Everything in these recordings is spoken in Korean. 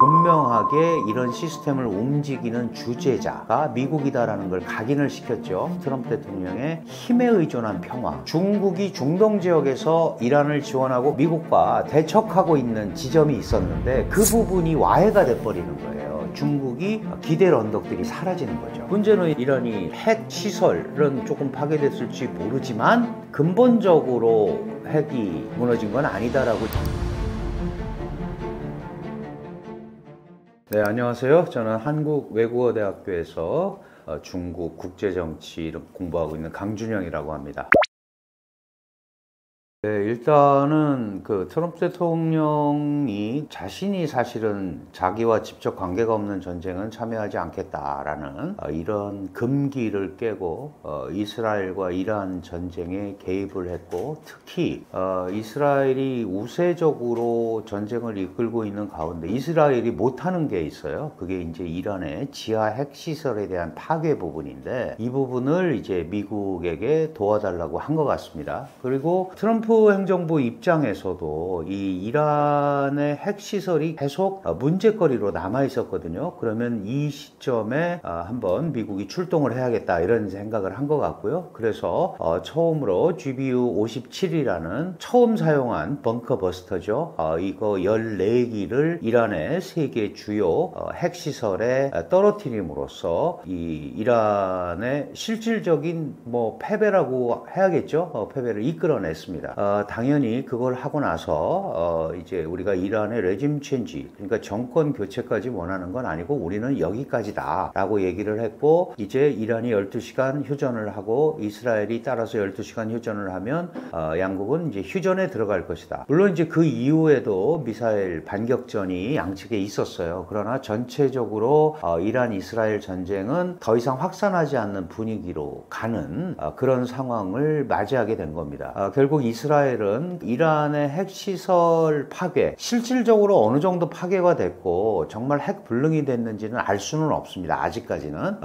분명하게 이런 시스템을 움직이는 주재자가 미국이다라는 걸 각인을 시켰죠. 트럼프 대통령의 힘에 의존한 평화. 중국이 중동 지역에서 이란을 지원하고 미국과 대척하고 있는 지점이 있었는데 그 부분이 와해가 돼버리는 거예요. 중국이 기댈 언덕들이 사라지는 거죠. 문제는 이란이 핵 시설은 조금 파괴됐을지 모르지만 근본적으로 핵이 무너진 건 아니다라고. 네, 안녕하세요. 저는 한국외국어대학교에서 중국 국제정치를 공부하고 있는 강준영이라고 합니다. 네, 일단은 트럼프 대통령이 자신이 사실은 자기와 직접 관계가 없는 전쟁은 참여하지 않겠다라는 이런 금기를 깨고 이스라엘과 이란 전쟁에 개입을 했고, 특히 이스라엘이 우세적으로 전쟁을 이끌고 있는 가운데 이스라엘이 못하는 게 있어요. 그게 이제 이란의 지하 핵시설에 대한 파괴 부분인데, 이 부분을 이제 미국에게 도와달라고 한 것 같습니다. 그리고 트럼프 행정부 입장에서도 이 이란의 핵시설이 계속 문제거리로 남아 있었거든요. 그러면 이 시점에 한번 미국이 출동을 해야겠다 이런 생각을 한 것 같고요. 그래서 처음으로 GBU-57이라는 처음 사용한 벙커 버스터죠. 이거 14기를 이란의 세계 주요 핵시설에 떨어뜨림으로써 이 이란의 실질적인 패배라고 해야겠죠. 패배를 이끌어냈습니다. 당연히 그걸 하고 나서 이제 우리가 이란의 레짐 체인지, 그러니까 정권 교체까지 원하는 건 아니고 우리는 여기까지다 라고 얘기를 했고, 이제 이란이 12시간 휴전을 하고 이스라엘이 따라서 12시간 휴전을 하면 양국은 이제 휴전에 들어갈 것이다. 물론 이제 그 이후에도 미사일 반격전이 양측에 있었어요. 그러나 전체적으로 이란 이스라엘 전쟁은 더 이상 확산하지 않는 분위기로 가는 그런 상황을 맞이하게 된 겁니다. 결국 이스라엘은 이란의 핵시설 파괴, 실질적으로 어느 정도 파괴가 됐고 정말 핵 불능이 됐는지는 알 수는 없습니다. 아직까지는.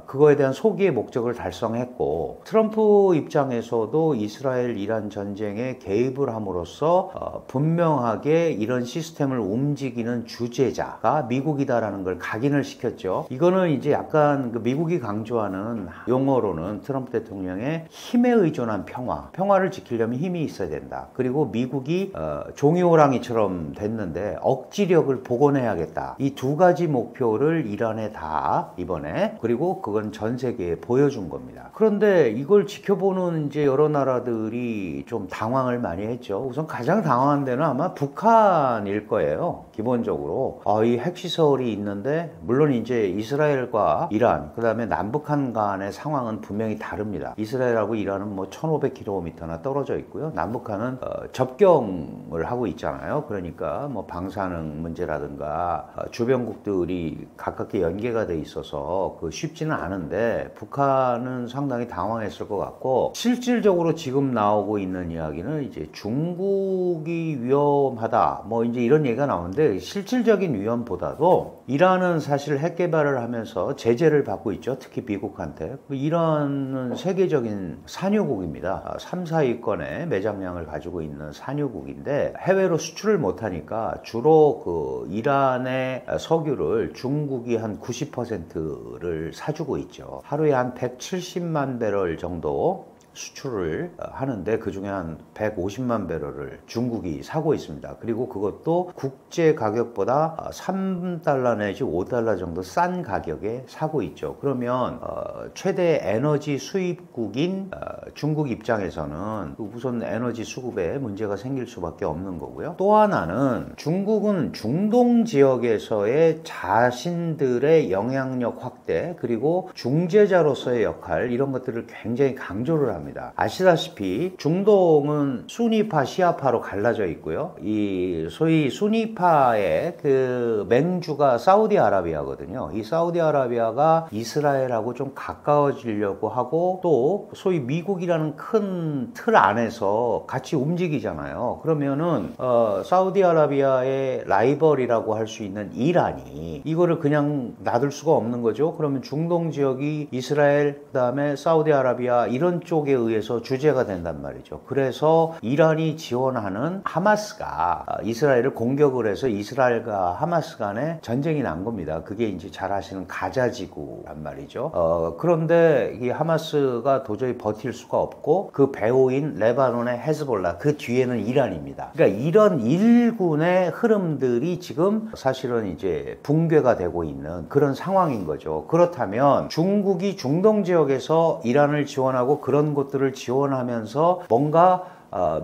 그거에 대한 소기의 목적을 달성했고, 트럼프 입장에서도 이스라엘 이란 전쟁에 개입을 함으로써 분명하게 이런 시스템을 움직이는 주재자가 미국이다라는 걸 각인을 시켰죠. 이거는 이제 약간 미국이 강조하는 용어로는 트럼프 대통령의 힘에 의존한 평화를 지키려면 힘이 있어야 된다. 그리고 미국이 종이호랑이처럼 됐는데 억지력을 복원해야겠다. 이 두 가지 목표를 이란에 다 이번에, 그리고 그건 전 세계에 보여준 겁니다. 그런데 이걸 지켜보는 이제 여러 나라들이 좀 당황을 많이 했죠. 우선 가장 당황한 데는 아마 북한일 거예요. 기본적으로 이 핵시설이 있는데, 물론 이제 이스라엘과 이란, 그 다음에 남북한 간의 상황은 분명히 다릅니다. 이스라엘하고 이란은 1500km나 떨어져 있고요. 남북한은 접경을 하고 있잖아요. 그러니까 방사능 문제라든가 주변국들이 가깝게 연계가 돼 있어서 쉽지는 않은데, 북한은 상당히 당황했을 것 같고, 실질적으로 지금 나오고 있는 이야기는 이제 중국이 위험하다 이제 이런 얘기가 나오는데, 실질적인 위험보다도 이란은 사실 핵 개발을 하면서 제재를 받고 있죠. 특히 미국한테. 이란은 세계적인 산유국입니다. 3, 4위권의 매장량을 가지고 있는 산유국인데, 해외로 수출을 못하니까 주로 이란의 석유를 중국이 한 90%를 사주고 있죠. 하루에 한 170만 배럴 정도 수출을 하는데, 그 중에 한 150만 배럴을 중국이 사고 있습니다. 그리고 그것도 국제 가격보다 3달러 내지 5달러 정도 싼 가격에 사고 있죠. 그러면 최대 에너지 수입국인 중국 입장에서는 우선 에너지 수급에 문제가 생길 수밖에 없는 거고요. 또 하나는 중국은 중동 지역에서의 자신들의 영향력 확대, 그리고 중재자로서의 역할, 이런 것들을 굉장히 강조를 합니다. 아시다시피 중동은 수니파, 시아파로 갈라져 있고요. 이 소위 수니파의 맹주가 사우디아라비아거든요. 이 사우디아라비아가 이스라엘하고 좀 가까워지려고 하고, 또 소위 미국이라는 큰 틀 안에서 같이 움직이잖아요. 그러면은 사우디아라비아의 라이벌이라고 할 수 있는 이란이 이거를 그냥 놔둘 수가 없는 거죠. 그러면 중동 지역이 이스라엘, 그다음에 사우디아라비아 이런 쪽에 의해서 주재가 된단 말이죠. 그래서 이란이 지원하는 하마스가 이스라엘을 공격을 해서 이스라엘과 하마스 간에 전쟁이 난 겁니다. 그게 이제 잘 아시는 가자 지구란 말이죠. 그런데 이 하마스가 도저히 버틸 수가 없고 그 배후인 레바논의 헤즈볼라, 그 뒤에는 이란입니다. 그러니까 이런 일군의 흐름들이 지금 사실은 이제 붕괴가 되고 있는 그런 상황인 거죠. 그렇다면 중국이 중동 지역에서 이란을 지원하고 그런 곳들을 지원하면서 뭔가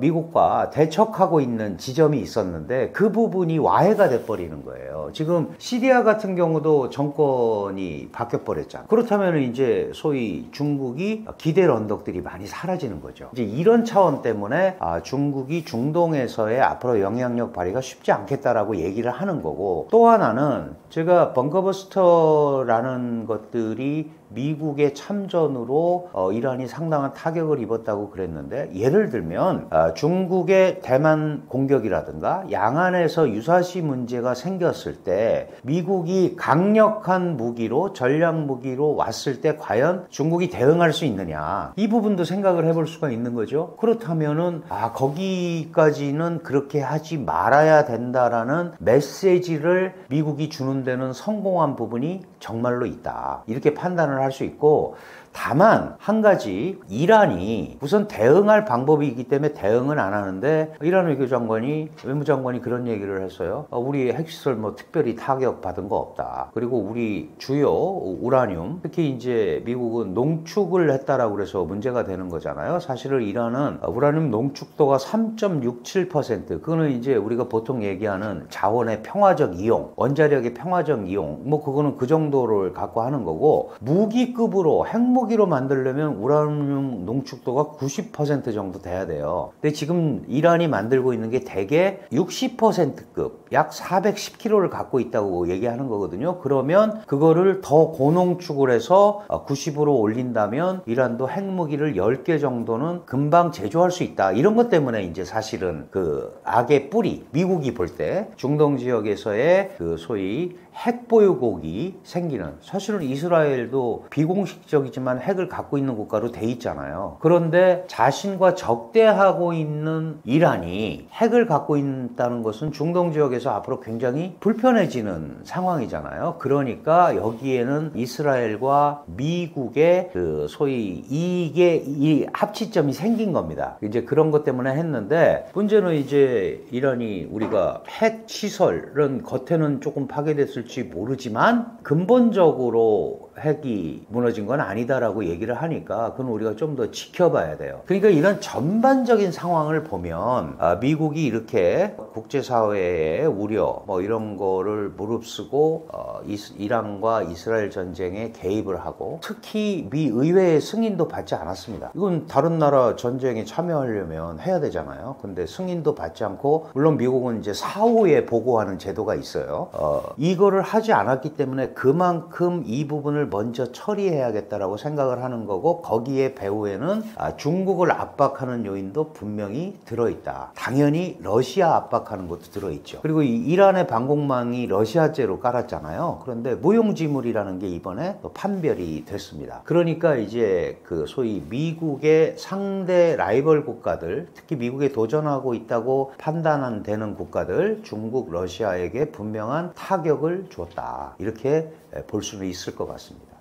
미국과 대척하고 있는 지점이 있었는데 그 부분이 와해가 돼버리는 거예요. 지금 시리아 같은 경우도 정권이 바뀌어버렸잖아요. 그렇다면 이제 소위 중국이 기댈 언덕들이 많이 사라지는 거죠. 이제 이런 차원 때문에 중국이 중동에서의 앞으로 영향력 발휘가 쉽지 않겠다라고 얘기를 하는 거고, 또 하나는 제가 벙커버스터라는 것들이 미국의 참전으로 이란이 상당한 타격을 입었다고 그랬는데, 예를 들면 중국의 대만 공격이라든가 양안에서 유사시 문제가 생겼을 때 미국이 강력한 무기로, 전략 무기로 왔을 때 과연 중국이 대응할 수 있느냐, 이 부분도 생각을 해볼 수가 있는 거죠. 그렇다면은 거기까지는 그렇게 하지 말아야 된다라는 메시지를 미국이 주는 데는 성공한 부분이 정말로 있다, 이렇게 판단을 할 수 있고, 다만 한 가지, 이란이 우선 대응할 방법이 있기 때문에 대응은 안 하는데, 이란 외무장관이 그런 얘기를 했어요. 우리 핵시설 뭐 특별히 타격 받은 거 없다. 그리고 우리 주요 우라늄, 특히 이제 미국은 농축을 했다라고 그래서 문제가 되는 거잖아요. 사실은 이란은 우라늄 농축도가 3.67%, 그거는 이제 우리가 보통 얘기하는 자원의 평화적 이용, 원자력의 평화적 이용, 뭐 그거는 그 정도를 갖고 하는 거고, 무기급으로 핵무기로 만들려면 우라늄 농축도가 90% 정도 돼야 돼요. 근데 지금 이란이 만들고 있는 게 대개 60%급, 약 410kg를 갖고 있다고 얘기하는 거거든요. 그러면 그거를 더 고농축을 해서 90으로 올린다면 이란도 핵무기를 10개 정도는 금방 제조할 수 있다. 이런 것 때문에 이제 사실은 그 악의 뿌리, 미국이 볼 때 중동 지역에서의 그 소위 핵 보유국이 생기는, 사실은 이스라엘도 비공식적이지만 핵을 갖고 있는 국가로 돼 있잖아요. 그런데 자신과 적대하고 있는 이란이 핵을 갖고 있다는 것은 중동 지역에서 앞으로 굉장히 불편해지는 상황이잖아요. 그러니까 여기에는 이스라엘과 미국의 그 소위 이 합치점이 생긴 겁니다. 이제 그런 것 때문에 했는데, 문제는 이제 이란이 우리가 핵 시설은 겉에는 조금 파괴됐을 모르지만 근본적으로 핵이 무너진 건 아니다라고 얘기를 하니까 그건 우리가 좀 더 지켜봐야 돼요. 그러니까 이런 전반적인 상황을 보면 미국이 이렇게 국제사회의 우려 뭐 이런 거를 무릅쓰고 이란과 이스라엘 전쟁에 개입을 하고, 특히 미 의회의 승인도 받지 않았습니다. 이건 다른 나라 전쟁에 참여하려면 해야 되잖아요. 근데 승인도 받지 않고, 물론 미국은 이제 사후에 보고하는 제도가 있어요. 이거를 하지 않았기 때문에 그만큼 이 부분을 먼저 처리해야겠다라고 생각을 하는 거고, 거기에 배후에는 중국을 압박하는 요인도 분명히 들어있다. 당연히 러시아 압박하는 것도 들어있죠. 그리고 이 이란의 방공망이 러시아제로 깔았잖아요. 그런데 무용지물이라는 게 이번에 또 판별이 됐습니다. 그러니까 이제 그 소위 미국의 상대 라이벌 국가들, 특히 미국에 도전하고 있다고 판단되는 국가들, 중국, 러시아에게 분명한 타격을 줬다, 이렇게 볼 수는 있을 것 같습니다.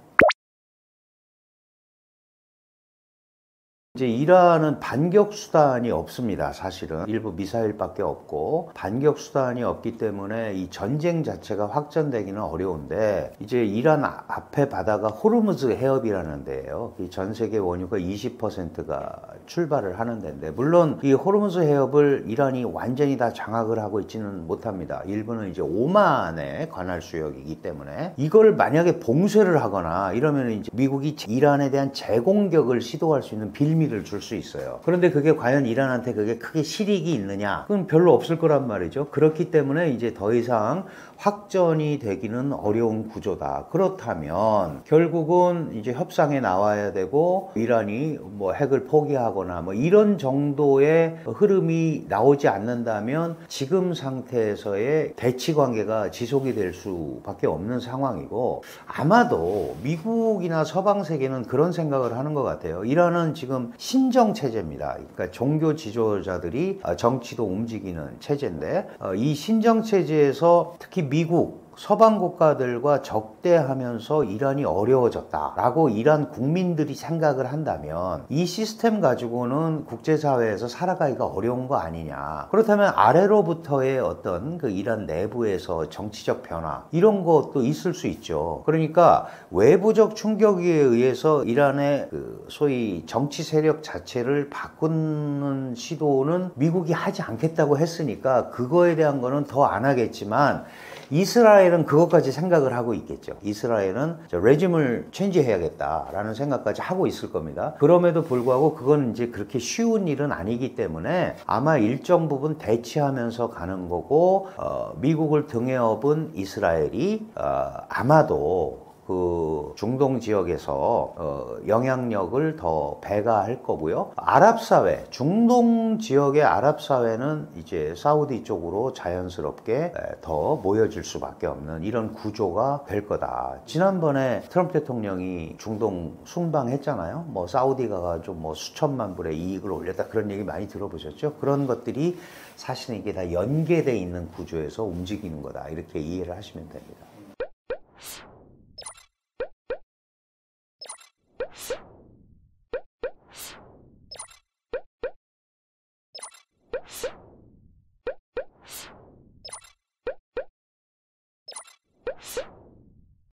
이제 이란은 반격 수단이 없습니다. 사실은 일부 미사일밖에 없고, 반격 수단이 없기 때문에 이 전쟁 자체가 확전되기는 어려운데, 이제 이란 앞에 바다가 호르무즈 해협이라는 데예요. 전 세계 원유가 20%가 출발을 하는 데인데, 물론 이 호르무즈 해협을 이란이 완전히 다 장악을 하고 있지는 못합니다. 일부는 이제 오만에 관할 수역이기 때문에 이걸 만약에 봉쇄를 하거나 이러면 이제 미국이 이란에 대한 재공격을 시도할 수 있는 빌미를 줄 수 있어요. 그런데 그게 과연 이란한테 그게 크게 실익이 있느냐? 그건 별로 없을 거란 말이죠. 그렇기 때문에 이제 더 이상 확전이 되기는 어려운 구조다. 그렇다면 결국은 이제 협상에 나와야 되고 이란이 뭐 핵을 포기하거나 뭐 이런 정도의 흐름이 나오지 않는다면 지금 상태에서의 대치 관계가 지속이 될 수밖에 없는 상황이고, 아마도 미국이나 서방 세계는 그런 생각을 하는 것 같아요. 이란은 지금 신정 체제입니다. 그러니까 종교 지도자들이 정치도 움직이는 체제인데, 이 신정 체제에서 특히 미국 서방 국가들과 적대하면서 이란이 어려워졌다라고 이란 국민들이 생각을 한다면 이 시스템 가지고는 국제사회에서 살아가기가 어려운 거 아니냐. 그렇다면 아래로부터의 어떤 그 이란 내부에서 정치적 변화 이런 것도 있을 수 있죠. 그러니까 외부적 충격에 의해서 이란의 그 소위 정치 세력 자체를 바꾸는 시도는 미국이 하지 않겠다고 했으니까 그거에 대한 거는 더 안 하겠지만, 이스라엘은 그것까지 생각을 하고 있겠죠. 이스라엘은 레짐을 체인지해야겠다라는 생각까지 하고 있을 겁니다. 그럼에도 불구하고 그건 이제 그렇게 쉬운 일은 아니기 때문에 아마 일정 부분 대치하면서 가는 거고, 미국을 등에 업은 이스라엘이 아마도 그 중동 지역에서 영향력을 더 배가할 거고요. 아랍 사회, 중동 지역의 아랍 사회는 이제 사우디 쪽으로 자연스럽게 더 모여질 수밖에 없는 이런 구조가 될 거다. 지난번에 트럼프 대통령이 중동 순방했잖아요. 뭐 사우디가 가지고 뭐 수천만 불의 이익을 올렸다, 그런 얘기 많이 들어보셨죠? 그런 것들이 사실은 이게 다 연계되어 있는 구조에서 움직이는 거다, 이렇게 이해를 하시면 됩니다.